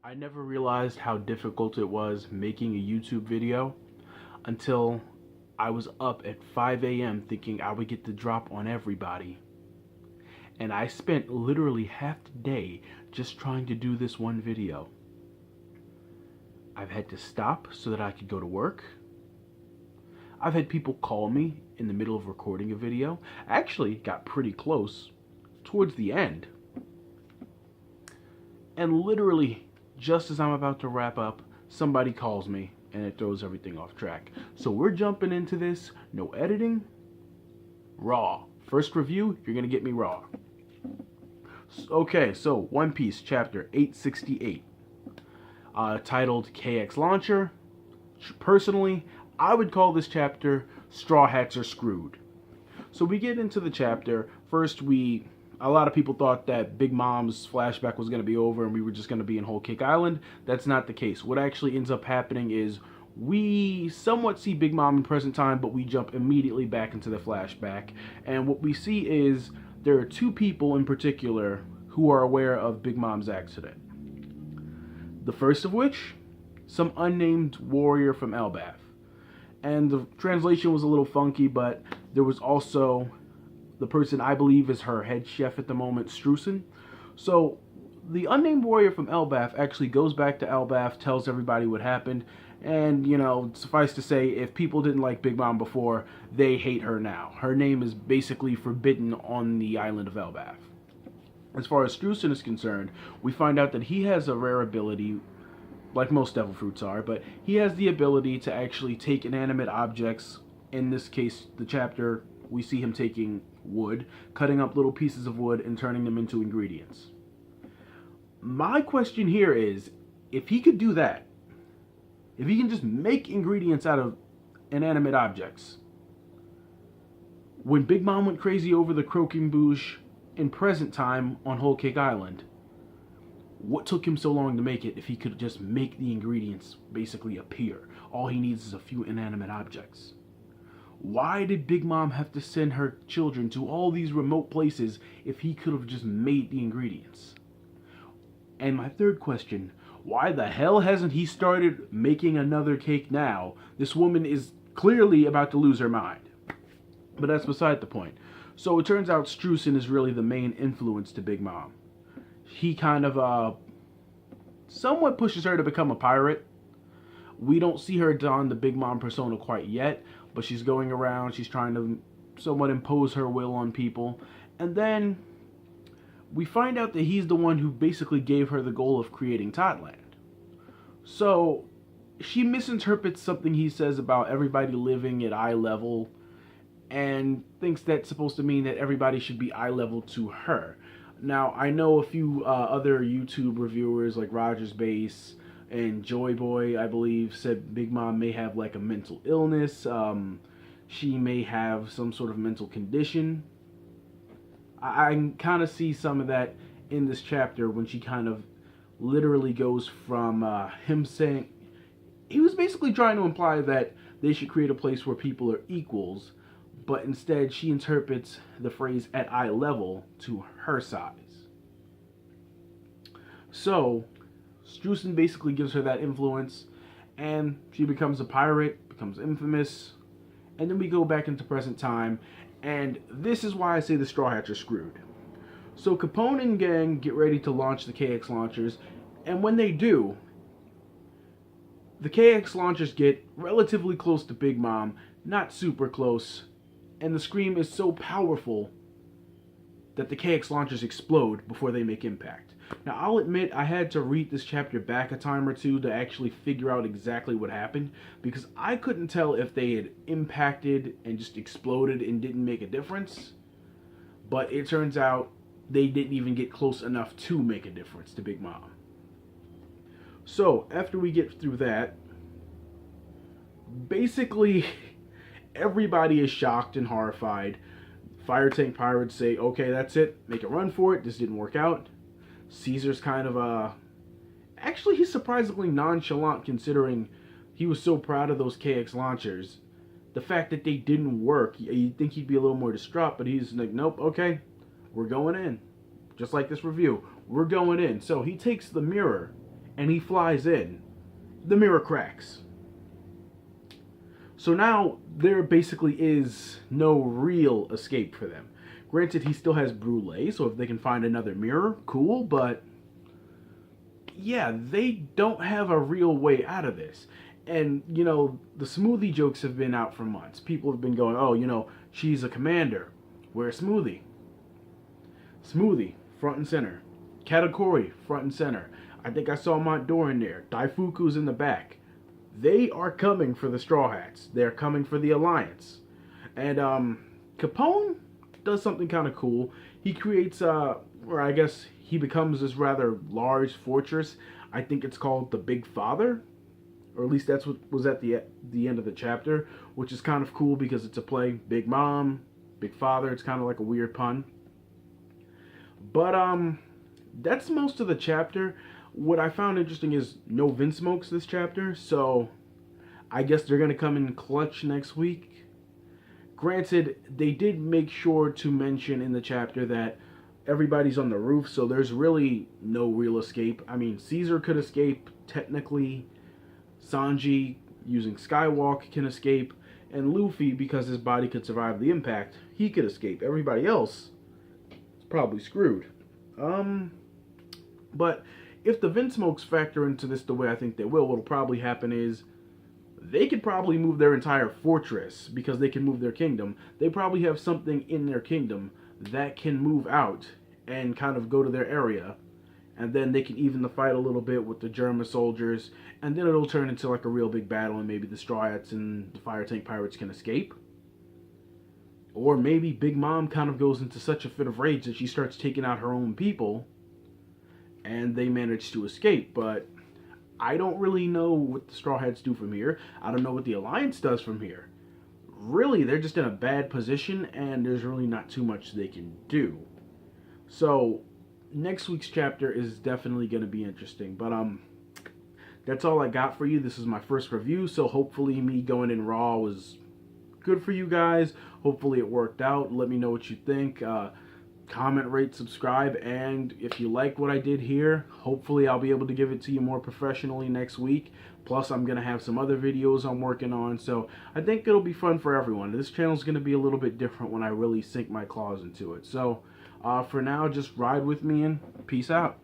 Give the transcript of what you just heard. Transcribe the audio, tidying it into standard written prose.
I never realized how difficult it was making a YouTube video until I was up at 5 a.m. thinking I would get the drop on everybody. And I spent literally half the day just trying to do this one video. I've had to stop so that I could go to work. I've had people call me in the middle of recording a video. I actually got pretty close towards the end. And literally, just as I'm about to wrap up, somebody calls me and it throws everything off track. So we're jumping into this, no editing, raw. First review, you're gonna get me raw. Okay, so One Piece chapter 868, titled KX Launcher. Personally, I would call this chapter Straw Hats Are Screwed. So we get into the chapter. First, a lot of people thought that Big Mom's flashback was going to be over and we were just going to be in Whole Cake Island. That's not the case. What actually ends up happening is we somewhat see Big Mom in present time, but we jump immediately back into the flashback. And what we see is there are two people in particular who are aware of Big Mom's accident. The first of which, some unnamed warrior from Elbaf. And the translation was a little funky, but there was also the person I believe is her head chef at the moment, Streusen. So the unnamed warrior from Elbaf actually goes back to Elbaf, tells everybody what happened, and, suffice to say, if people didn't like Big Mom before, they hate her now. Her name is basically forbidden on the island of Elbaf. As far as Streusen is concerned, we find out that he has a rare ability, like most devil fruits are, but he has the ability to actually take inanimate objects. In this case, the chapter, we see him taking wood, cutting up little pieces of wood and turning them into ingredients. My question here is, if he could do that, if he can just make ingredients out of inanimate objects, when Big Mom went crazy over the croaking bush in present time on Whole Cake Island, what took him so long to make it if he could just make the ingredients basically appear? All he needs is a few inanimate objects. Why did Big Mom have to send her children to all these remote places if he could have just made the ingredients? And my third question, why the hell hasn't he started making another cake now? This woman is clearly about to lose her mind. But that's beside the point. So it turns out Streusen is really the main influence to Big Mom. He kind of somewhat pushes her to become a pirate. We don't see her don the Big Mom persona quite yet, but she's going around, she's trying to somewhat impose her will on people. And then we find out that he's the one who basically gave her the goal of creating Totland. So she misinterprets something he says about everybody living at eye level and thinks that's supposed to mean that everybody should be eye level to her. Now, I know a few other YouTube reviewers like Rogers Base and Joy Boy, I believe, said Big Mom may have like a mental illness. She may have some sort of mental condition. I kind of see some of that in this chapter when she kind of literally goes from him saying, he was basically trying to imply that they should create a place where people are equals, but instead she interprets the phrase at eye level to her size. So Streusen basically gives her that influence, and she becomes a pirate, becomes infamous, and then we go back into present time, and this is why I say the Straw Hats are screwed. So Capone and gang get ready to launch the KX launchers, and when they do, the KX launchers get relatively close to Big Mom, not super close, and the scream is so powerful that the KX launchers explode before they make impact. Now, I'll admit I had to read this chapter back a time or two to actually figure out exactly what happened, because I couldn't tell if they had impacted and just exploded and didn't make a difference. But it turns out they didn't even get close enough to make a difference to Big Mom. So, after we get through that, basically everybody is shocked and horrified. Fire Tank Pirates say, okay, that's it, make a run for it, this didn't work out. Caesar's kind of, actually he's surprisingly nonchalant considering he was so proud of those KX launchers. The fact that they didn't work, you'd think he'd be a little more distraught, but he's like, nope, okay, we're going in. Just like this review, we're going in. So he takes the mirror and he flies in. The mirror cracks. So now there basically is no real escape for them. Granted, he still has Brûlé, so if they can find another mirror, cool, but yeah, they don't have a real way out of this. And, you know, the Smoothie jokes have been out for months. People have been going, oh, you know, she's a commander. Where's Smoothie? Smoothie, front and center. Katakuri, front and center. I think I saw Montdor in there. Daifuku's in the back. They are coming for the Straw Hats. They're coming for the Alliance. And Capone does something kind of cool. He creates, or I guess he becomes this rather large fortress. I think it's called the Big Father. Or at least that's what was at the end of the chapter. Which is kind of cool because it's a play. Big Mom, Big Father. It's kind of like a weird pun. But that's most of the chapter. What I found interesting is no Vinsmokes this chapter, so I guess they're going to come in clutch next week. Granted, they did make sure to mention in the chapter that everybody's on the roof, so there's really no real escape. I mean, Caesar could escape, technically. Sanji, using Skywalk, can escape. And Luffy, because his body could survive the impact, he could escape. Everybody else is probably screwed. But if the Vinsmokes factor into this the way I think they will, what'll probably happen is they could probably move their entire fortress because they can move their kingdom. They probably have something in their kingdom that can move out and kind of go to their area. And then they can even the fight a little bit with the German soldiers. And then it'll turn into like a real big battle and maybe the Straw Hats and the Fire Tank Pirates can escape. Or maybe Big Mom kind of goes into such a fit of rage that she starts taking out her own people. And they manage to escape. But I don't really know what the Straw Hats do from here. I don't know what the Alliance does from here. Really, they're just in a bad position and there's really not too much they can do. So next week's chapter is definitely going to be interesting. But that's all I got for you. This is my first review, so hopefully me going in raw was good for you guys. Hopefully it worked out. Let me know what you think. Comment, rate, subscribe, and if you like what I did here, hopefully I'll be able to give it to you more professionally next week. Plus, I'm going to have some other videos I'm working on, so I think it'll be fun for everyone. This channel's going to be a little bit different when I really sink my claws into it. So, for now, just ride with me and peace out.